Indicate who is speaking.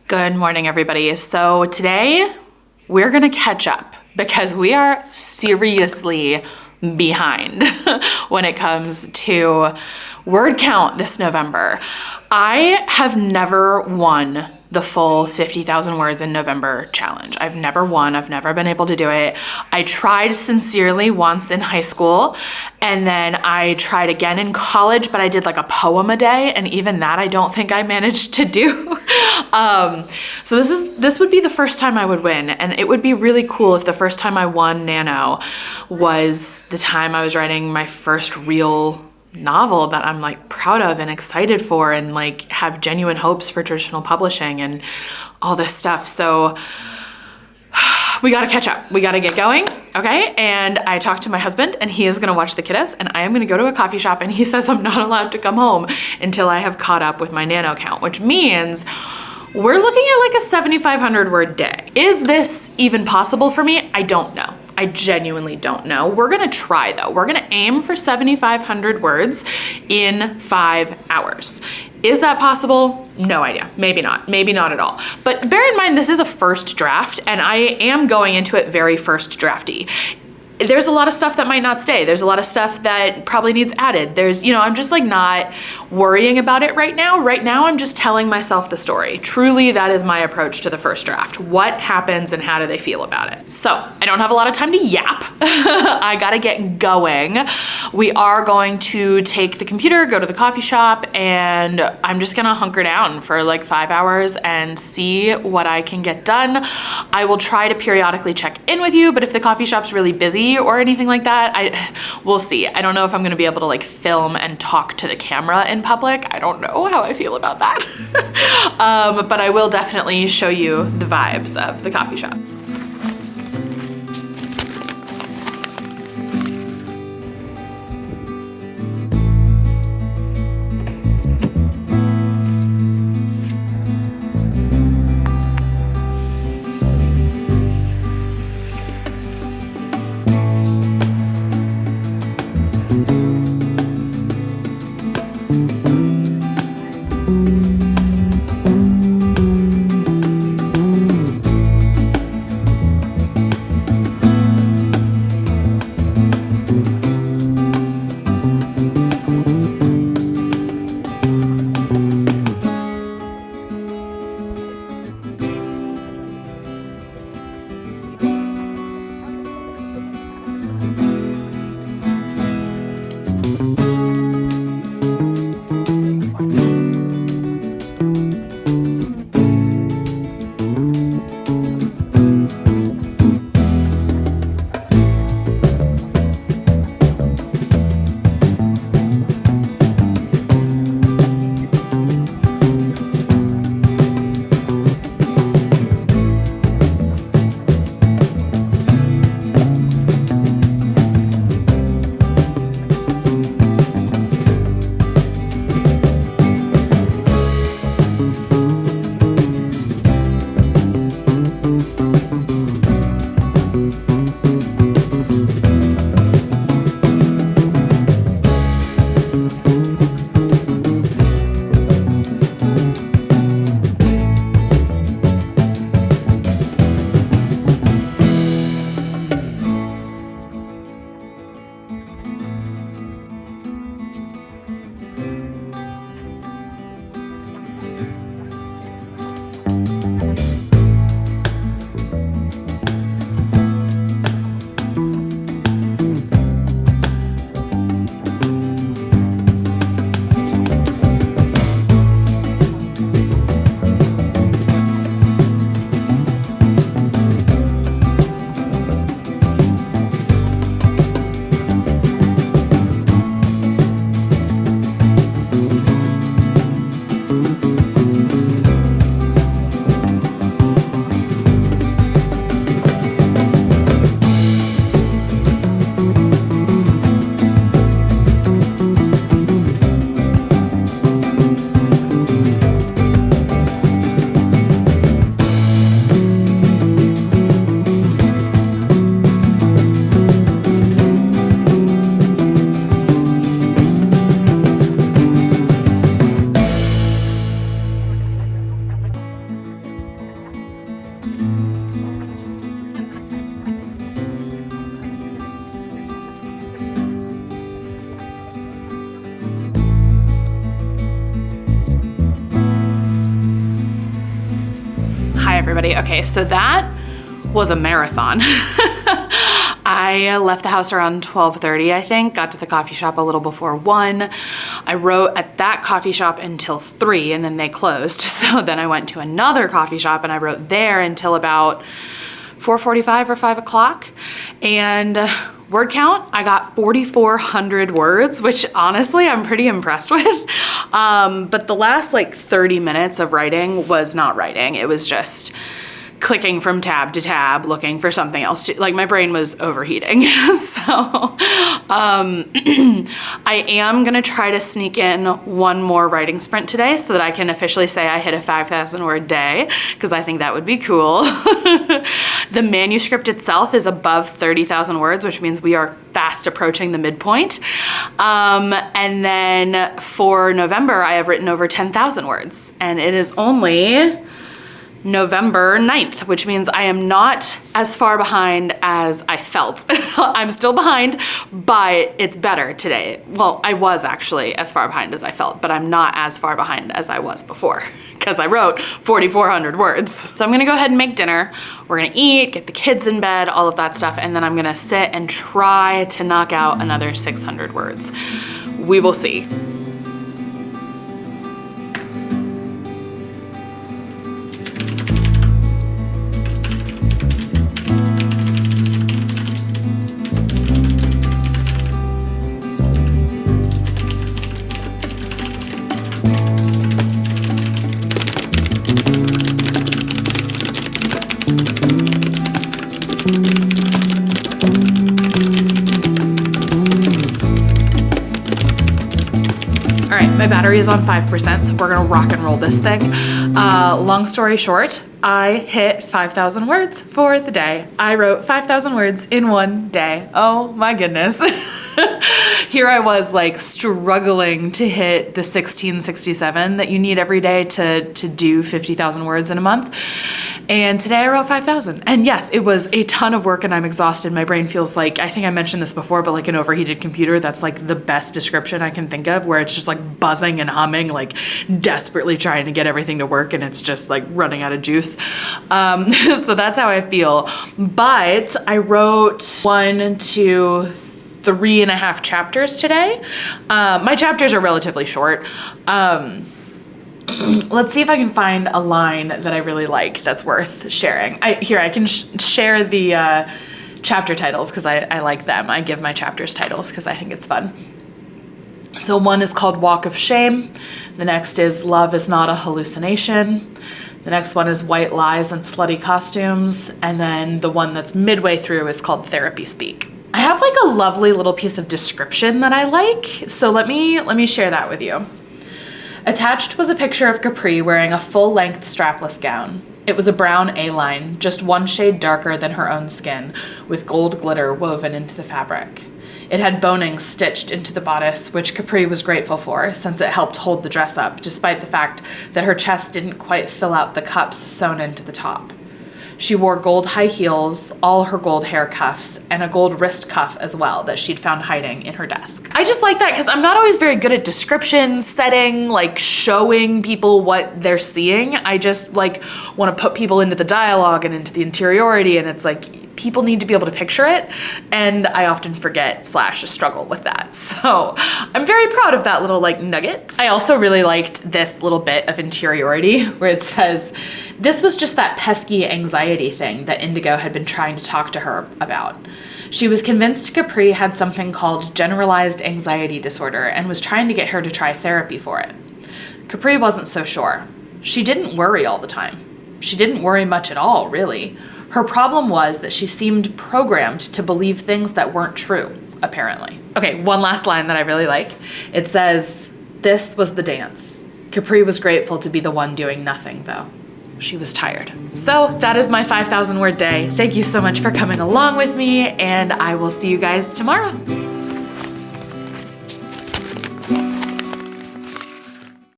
Speaker 1: Good morning, everybody. So today we're gonna catch up because we are seriously behind when it comes to word count this November. I have never won the full 50,000 words in November challenge. I've never won. I've never been able to do it. I tried sincerely once in high school, and then I tried again in college, but I did like a poem a day, and even that I don't think I managed to do. So this would be the first time I would win, and it would be really cool if the first time I won Nano was the time I was writing my first real novel that I'm like proud of and excited for and like have genuine hopes for traditional publishing and all this stuff. So we gotta catch up. We gotta get going, okay? And I talked to my husband and he is gonna watch the kiddos, and I am gonna go to a coffee shop, and he says I'm not allowed to come home until I have caught up with my Nano count, which means we're looking at like a 7,500 word day. Is this even possible for me? I don't know. I genuinely don't know. We're gonna try though. We're gonna aim for 7,500 words in 5 hours. Is that possible? No idea. Maybe not. Maybe not at all. But bear in mind, this is a first draft, and I am going into it very first drafty. There's a lot of stuff that might not stay. There's a lot of stuff that probably needs added. There's, I'm just like not worrying about it right now. Right now, I'm just telling myself the story. Truly, that is my approach to the first draft. What happens and how do they feel about it? So I don't have a lot of time to yap. I gotta get going. We are going to take the computer, go to the coffee shop, and I'm just gonna hunker down for like 5 hours and see what I can get done. I will try to periodically check in with you, but if the coffee shop's really busy or anything like that, we'll see. I don't know if I'm gonna be able to like film and talk to the camera in public. I don't know how I feel about that. But I will definitely show you the vibes of the coffee shop. everybody. Okay, so that was a marathon. I left the house around 12:30, I think, got to the coffee shop a little before 1. I wrote at that coffee shop until 3 and then they closed. So then I went to another coffee shop and I wrote there until about 4:45 or 5 o'clock. And word count, I got 4,400 words, which honestly I'm pretty impressed with. But the last like 30 minutes of writing was not writing. It was just clicking from tab to tab, looking for something else to, like, my brain was overheating. So I am gonna try to sneak in one more writing sprint today so that I can officially say I hit a 5,000 word day, because I think that would be cool. The manuscript itself is above 30,000 words, which means we are fast approaching the midpoint. And then for November, I have written over 10,000 words, and it is only November 9th, which means I am not as far behind as I felt. I'm still behind, but it's better today. Well, I was actually as far behind as I felt, but I'm not as far behind as I was before because I wrote 4,400 words. So I'm gonna go ahead and make dinner. We're gonna eat, get the kids in bed, all of that stuff, and then I'm gonna sit and try to knock out another 600 words. We will see. My battery is on 5%, so we're gonna rock and roll this thing. Long story short, I hit 5,000 words for the day. I wrote 5,000 words in one day. Oh my goodness. Here I was like struggling to hit the 1667 that you need every day to do 50,000 words in a month. And today I wrote 5,000. And yes, it was a ton of work and I'm exhausted. My brain feels like, I think I mentioned this before, but like an overheated computer. That's like the best description I can think of, where it's just like buzzing and humming, like desperately trying to get everything to work and it's just like running out of juice. So that's how I feel. But I wrote 1, 2, 3.5 chapters today. My chapters are relatively short. Let's see if I can find a line that I really like that's worth sharing. I can share the chapter titles because I like them. I give my chapters titles because I think it's fun. So one is called Walk of Shame. The next is Love is Not a Hallucination. The next one is White Lies and Slutty Costumes. And then the one that's midway through is called Therapy Speak. I have like a lovely little piece of description that I like. So let me share that with you. Attached was a picture of Capri wearing a full-length strapless gown. It was a brown A-line, just one shade darker than her own skin, with gold glitter woven into the fabric. It had boning stitched into the bodice, which Capri was grateful for, since it helped hold the dress up, despite the fact that her chest didn't quite fill out the cups sewn into the top. She wore gold high heels, all her gold hair cuffs, and a gold wrist cuff as well that she'd found hiding in her desk. I just like that because I'm not always very good at description, setting, like showing people what they're seeing. I just like want to put people into the dialogue and into the interiority, and it's like people need to be able to picture it, and I often forget / struggle with that. So I'm very proud of that little like nugget. I also really liked this little bit of interiority where it says, this was just that pesky anxiety thing that Indigo had been trying to talk to her about. She was convinced Capri had something called generalized anxiety disorder and was trying to get her to try therapy for it. Capri wasn't so sure. She didn't worry all the time. She didn't worry much at all, really. Her problem was that she seemed programmed to believe things that weren't true, apparently. Okay, one last line that I really like. It says, this was the dance. Capri was grateful to be the one doing nothing, though. She was tired. So that is my 5,000 word day. Thank you so much for coming along with me, and I will see you guys tomorrow.